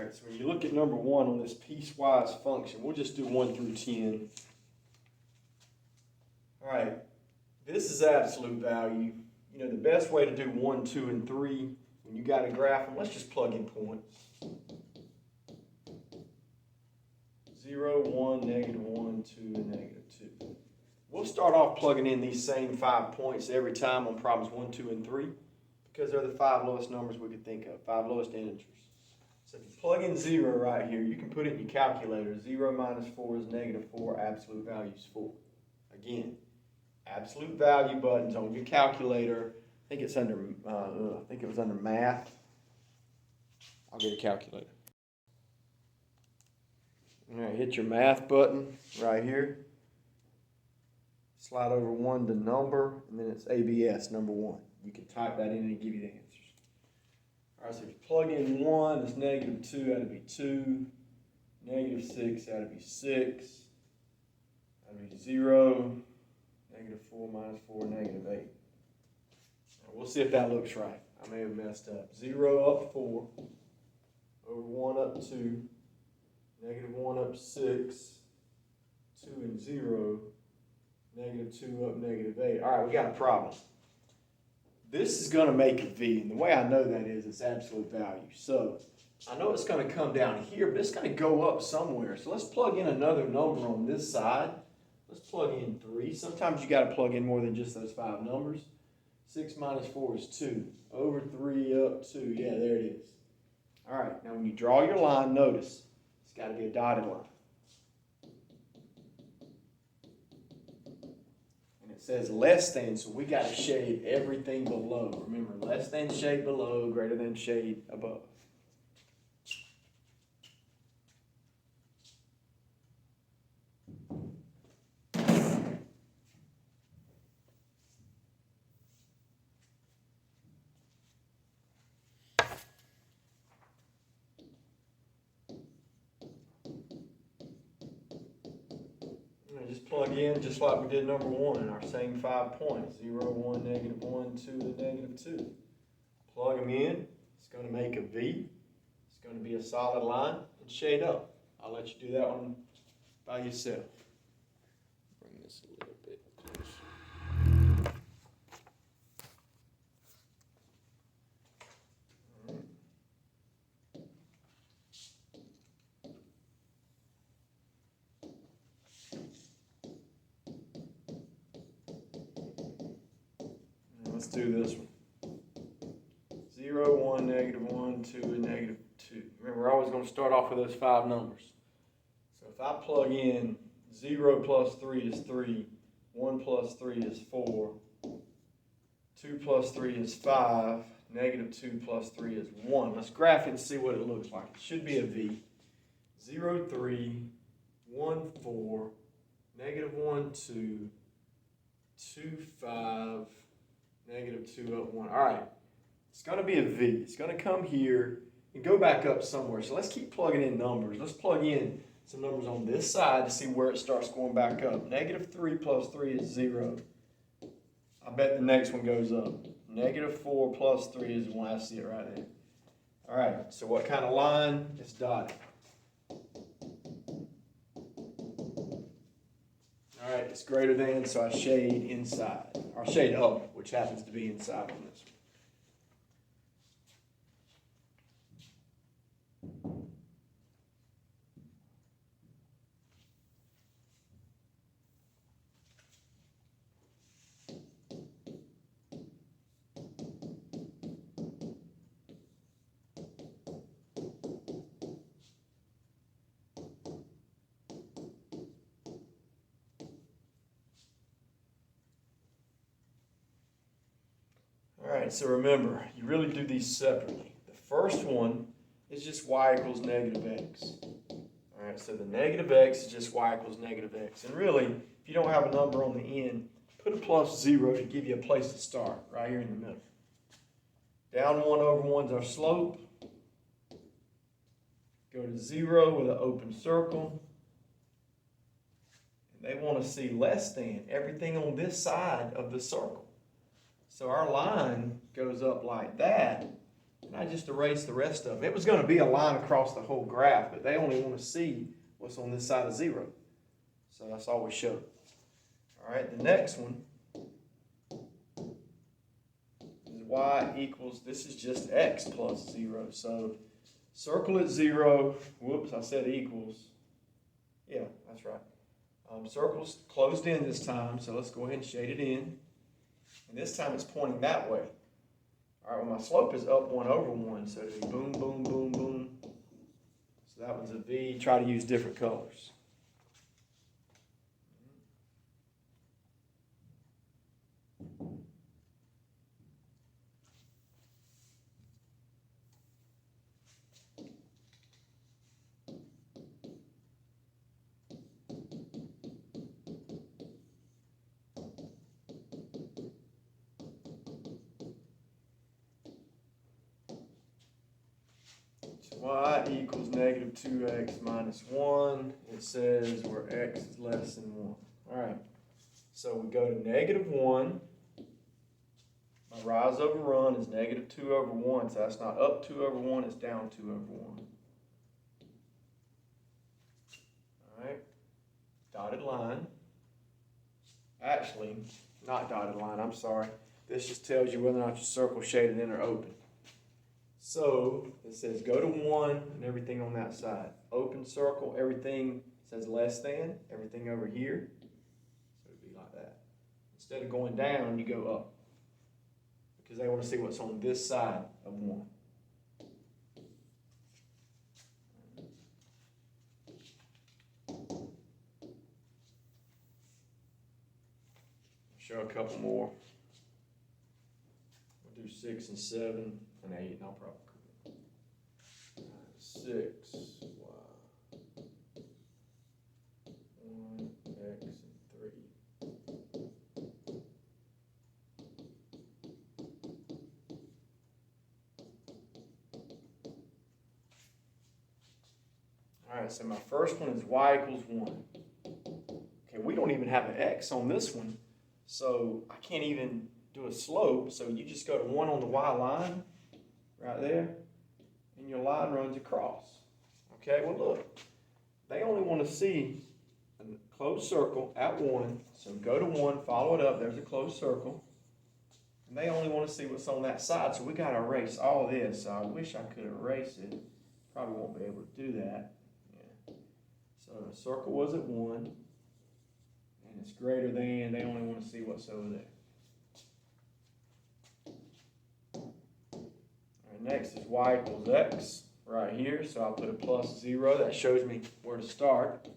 Alright, so when you look at number 1 on this piecewise function, we'll just do 1 through 10. Alright, this is absolute value. You know, the best way to do 1, 2, and 3, when you got to graph them, let's just plug in points. 0, 1, negative 1, 2, and negative 2. We'll start off plugging in these same 5 points every time on problems 1, 2, and 3 because they're the 5 lowest numbers we could think of, 5 lowest integers. So if you plug in 0 right here, you can put it in your calculator. 0 minus 4 is negative 4, absolute value is 4. Again, absolute value buttons on your calculator. I think it's under, I think it was under math. I'll get a calculator. All right, hit your math button right here. Slide over 1 to number, and then it's ABS, number 1. You can type that in and give you the answers. All right, so if you plug in 1, it's negative 2, that'd be 2. Negative 6, that'd be 6. That'd be 0. Negative 4 minus 4, negative 8. Now we'll see if that looks right. I may have messed up. 0 up 4, over 1 up 2, negative 1 up 6, 2 and 0, negative 2 up negative 8. All right, we got a problem. This is going to make a V, and the way I know that is it's absolute value. So I know it's going to come down here, but it's going to go up somewhere. So let's plug in another number on this side. Let's plug in 3. Sometimes you got to plug in more than just those 5 numbers. 6 minus 4 is 2. Over 3 up 2. Yeah, there it is. All right, now when you draw your line, notice it's got to be a dotted line. And it says less than, so we got to shade everything below. Remember, less than shade below, greater than shade above. Just plug in just like we did number 1 in our same 5 points. 0, 1, negative 1, 2, and negative 2. Plug them in. It's going to make a V. It's going to be a solid line and shade up. I'll let you do that one by yourself. Bring this a little bit closer. Let's do this one. 0, 1, negative 1, 2, and negative 2. Remember, we're always going to start off with those 5 numbers. So if I plug in 0 plus 3 is 3, 1 plus 3 is 4, 2 plus 3 is 5, negative 2 plus 3 is 1. Let's graph it and see what it looks like. It should be a V. 0, 3, 1, 4, negative 1, 2, 2, 5, negative 2 up 1. All right, it's going to be a V. It's going to come here and go back up somewhere. So let's keep plugging in numbers. Let's plug in some numbers on this side to see where it starts going back up. Negative 3 plus 3 is 0. I bet the next one goes up. Negative 4 plus 3 is 1. I see it right there. All right, so what kind of line? It's dotted. All right, it's greater than, so I shade inside, or shade up, which happens to be inside on this one. All right, so remember, you really do these separately. The first one is just y equals negative x. All right, so the negative x is just y equals negative x. And really, if you don't have a number on the end, put a plus 0 to give you a place to start, right here in the middle. Down 1 over 1 is our slope. Go to 0 with an open circle. And they want to see less than everything on this side of the circle. So our line goes up like that, and and I just erase the rest of it. It was going to be a line across the whole graph, but they only want to see what's on this side of 0. So that's all we show. All right, the next one is y equals, this is just x plus 0. So circle at 0, whoops, I said equals. Yeah, that's right. Circle's closed in this time, so let's go ahead and shade it in. And this time it's pointing that way. All right, well, my slope is up 1 over 1, so it'll be boom, boom, boom, boom. So that one's a V. Try to use different colors. Y equals negative 2x minus 1. It says where x is less than 1. All right, so we go to negative 1. My rise over run is negative 2 over 1, so that's not up 2 over 1, it's down 2 over 1. All right, dotted line. Actually, not dotted line, I'm sorry. This just tells you whether or not your circle shaded in or open. So it says go to 1 and everything on that side. Open circle, everything says less than, everything over here. So it'd be like that. Instead of going down, you go up. Because they want to see what's on this side of 1. Show a couple more. We'll do 6 and 7 and 8, no problem. 6, y, 1, x, and 3. All right, so my first one is y equals 1. Okay, we don't even have an x on this one, so I can't even do a slope, so you just go to 1 on the y line, right there, and your line runs across. Okay, well look, they only want to see a closed circle at 1, so go to 1, follow it up, there's a closed circle, and they only want to see what's on that side, so we got to erase all this. So I wish I could erase it, probably won't be able to do that. Yeah. So the circle was at 1, and it's greater than, they only want to see what's over there. Next is y equals x right here, so I'll put a plus 0. That shows me where to start.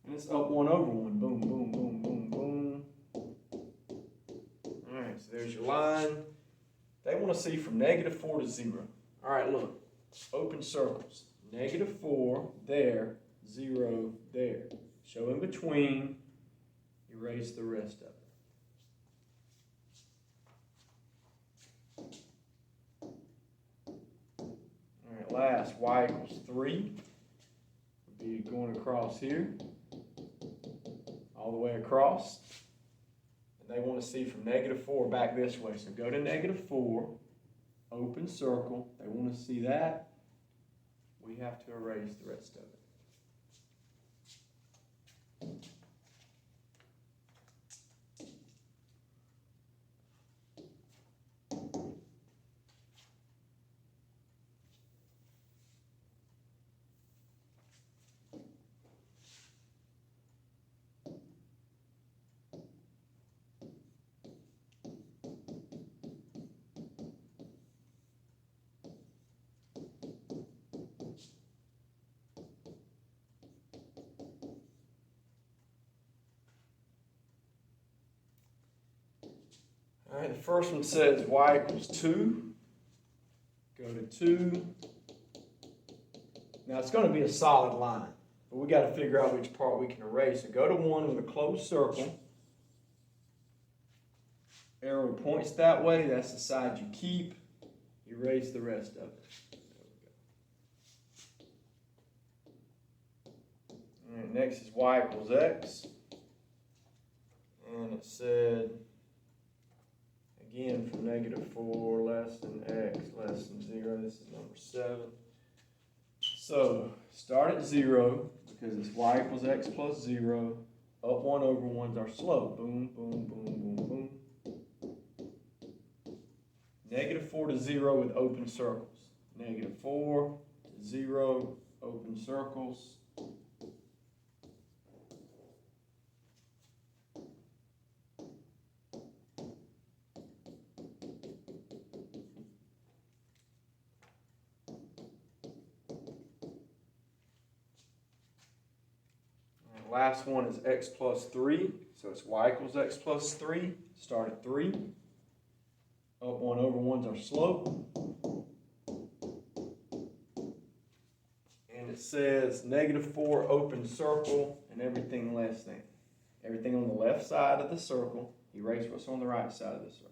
And it's up 1 over 1. Boom, boom, boom, boom, boom. All right, so there's your line. They want to see from negative 4 to 0. All right, look, open circles. Negative 4 there, 0 there. Show in between, erase the rest of it. Last, y equals 3 would be going across here, all the way across. And they want to see from negative 4 back this way. So go to negative 4, open circle. They want to see that. We have to erase the rest of it. All right, the first one says y equals 2. Go to 2. Now it's going to be a solid line, but we got to figure out which part we can erase. So go to 1 with a closed circle. Arrow points that way. That's the side you keep. Erase the rest of it. All right, next is y equals x. And it said, Again, from -4 less than x less than 0, this is number 7. So, start at 0, because it's y equals x plus 0. Up 1 over 1 is our slope. Boom, boom, boom, boom, boom. -4 to 0 with open circles. -4 to 0, open circles. Last one is x plus 3, so it's y equals x plus 3. Start at 3. Up 1 over 1 is our slope. And it says -4 open circle and everything less than. Everything on the left side of the circle, erase what's on the right side of the circle.